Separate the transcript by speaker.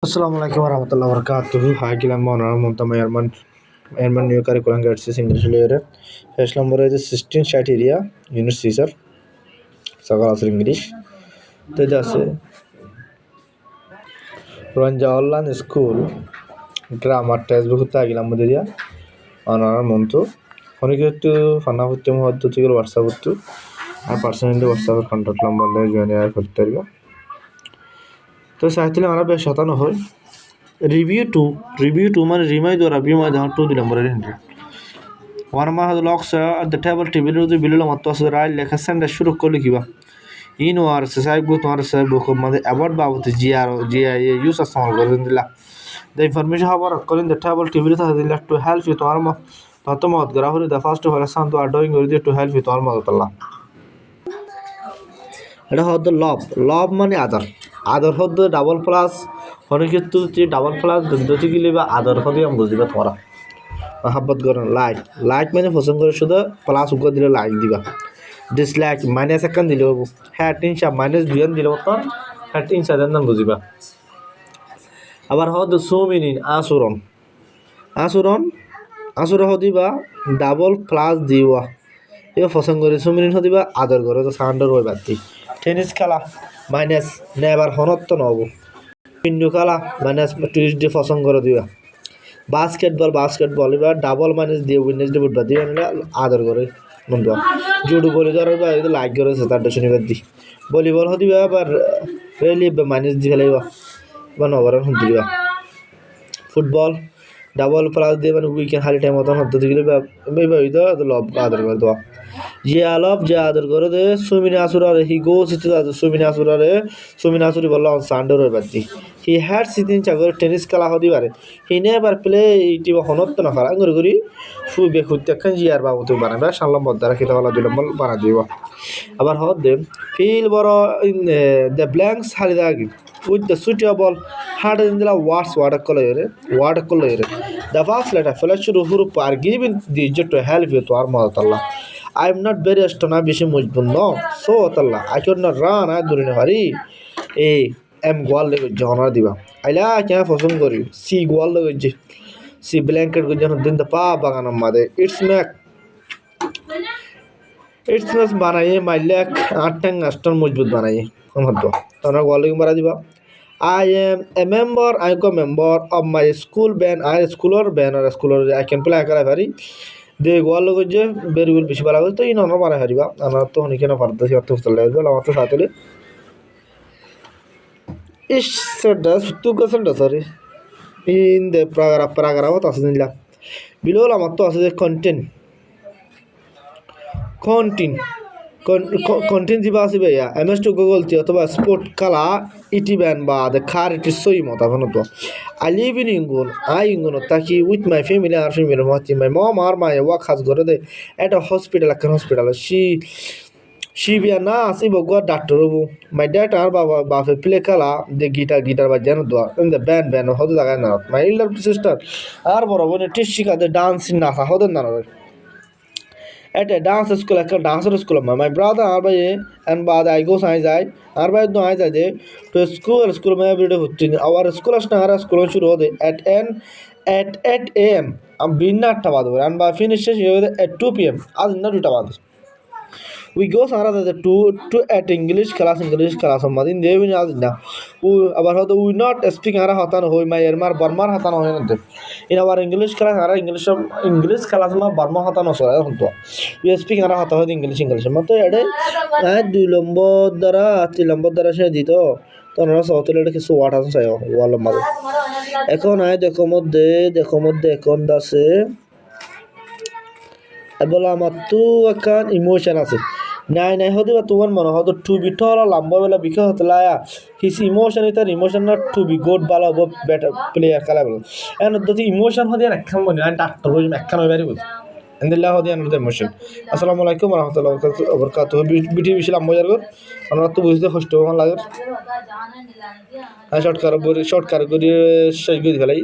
Speaker 1: Assalamu alaikum warahmatullahi wabarakatuh. Hi, I'm Mona Montama Airman New Curriculum Guides English layer. First number is 16 chat area, Unit Caesar, Sagalas English. Tejase Ranja online school grammar test বহুত ಆಗಿಲ್ಲ আমাদের honour মন্ত্র অনেক একটু ফানা হচ্ছে মধ্যে WhatsApp হচ্ছে আর personally হোয়াটসঅ্যাপের কন্ট্যাক্ট নাম্বার দিয়ে জয়েন করতে পারবে তো চাইলে আমরা বেশ শতানো হয় রিভিউ টু মানে রিমাই দো রিভিউ মানে যখন 2 দিলাম বলে রেন্ট ওয়ান মা হাজ লক্স at the table টেবিলের যে বিললো মত আছে রাইট লেখা সেন্ড শুরু করলে কিবা ইন ওয়ার সাইব গো তোমার সাইব গো মানে অ্যাবাউট বাবত জিআর ইউজ আসাম করে দিলা the information however occurring the table টেবিলে থাকে দিলা to help you তোমার মত গ্রাহরি the first of all সান তো are doing with to help you তোমার মত আল্লাহ এটা হদ লব মানে আদর হদ ডাবল প্লাস অনেক ক্ষেত্রে যে ডাবল প্লাস দুটি গেলে বা আদর হদে আমি বুঝিবা তোমরা মহাব্বত করেন লাইক মানে পছন্দ করে শুধু প্লাস উগ্র দিলে লাইক দিবা ডিসলাইক মাইনাস একখান দিলে হ্যাঁ তিনশা মাইনাস দুইয়ান দিলে মতন হ্যাঁ তিনশা দেন নাম বুঝিবা আবার হদ সুমিনিন আসুর হদিবা ডাবল প্লাস দিবা এবার পছন্দ করে সুমিনিন হদিবা আদর করে তো সান্ডার ওই বাতি টেনিস খেলা মাইনাস নেবার হনত্ব নব পিন্ডু খেলা মাইনাস টুরিস্ট ডে পছন্দ করে দিবা বাস্কেটবল এবার ডাবল মাইনাস দিয়ে উইনেস ডে বুটবা দিবা নিলে আদর করে মন জুডু বলি ধরার বা এটা লাইক করে তারটা শনিবার দি ভলিবল হদিবা আবার রেলি মাইনাস দি ফেলাইবা বা নগরের হন দিবা ফুটবল ডাবল প্লাস দিয়ে মানে উইকেন্ড হালি টাইম মতন হতে দিলে লব আদর করে দেওয়া যে আদর করে দে সুমিনি আসুরারে হি গোস ইট সুমিনি আসুরি বলল সান্ডার ওই বাদি হি হ্যাড সিদিন চাগর টেনিস খেলা হদি পারে হি নেভার প্লে ইটি হনত না খারা করে করি ফুই বেখুত দেখেন জিয়ার বাবু তুই বানাবে সানলাম বদ্দারা খেতে বলা 2 নম্বর বানা দিব আবার হদ দে ফিল বড় ইন দ্য ব্ল্যাঙ্কস হালি দাগি with the suitable hard in the words water color the first letter flash to hurup are given the jet to help you to armor Allah I am not very astonished bishi mujbun no so Allah I could not run I during a hurry a am gwal lege jona diba aila kya পছন্দ করি সি gwal lege সি blanket go jona din the pa baganam made it's বানাইয়ে মাইলাক আটটাং আষ্টন মজবুত বানাইয়ে আমার তো তোমরা gwal lege বাড়া দিবা I am a member of my school band I can play kara very de gwal lege je very well বেশি বাড়া তো ইন অন্য বাড়া হারিবা আমরা তো অনেক না পারতে করতে চলে আসবে আমার তো সাথে is said to gosen sorry in the paragraph তো আছে নিলা below আমার তো আছে content দিবা আছে ভাইয়া এমএস টু গুগল তি অথবা স্পোর্ট কালা ইটি ব্যান বা দ্য কার ইটি সই মত এখন তো আই লিভ ইন ইঙ্গুন তাকি উইথ মাই ফ্যামিলি আর ফ্যামিলি মাতি মাই মম আর মাই ওয়ার্ক হাজ করে they at a hospital she be a nurse ibo go doctor obu my dad আর বাপে প্লে কালা দে গিটার বাজান দোয়া in the band হদ জায়গা না my elder sister আর বড় বোন টিশিকা দে ডান্সিং না হদ না at a dance school dancer school my brother arbaye and bad I go sai jai arbaye no ai jai to school mein every day hotti our school asna ara school shuru hode at 8 am am binna 8 bad and by finish at 2 pm आज ना 2 bad we go sara the to at english class madin devin आज ना abar hodo we not speak ara hatan hoy my ermar barmar hatan hoy na in our english class ara english class ma barma hatan so honto we speak ara hata hoy english mato ede 2 নম্বর দ্বারা 3 নম্বর দ্বারা সে দিত তোমরা সৌতলে এটা কিছু watt আছে চাই ওয়াল মাঝে এখন দেখো মধ্যে এখন আছে বলা আমার তো এখন ইমোশন আছে নাই হতে বা তোমার মনে হতো টু বি টলা লম্বা বেলা বিকা হতে লায়া হিস ইমোশন ইতার ইমোশন না টু বি গুড বালা ব বেটার প্লেয়ার খেলা বলো এন যদি ইমোশন হতে একখান বলি না ডাক্তার হই একখান হই বাড়ি বুঝ আলহামদুলিল্লাহ হতে আনন্দ ইমোশন আসসালামু আলাইকুম ওয়া রাহমাতুল্লাহি ওয়া বারাকাতুহু বিটি বিশাল মজার কর আমরা তো বুঝতে কষ্ট লাগে শর্টকাট করে শেষ করে ফেলাই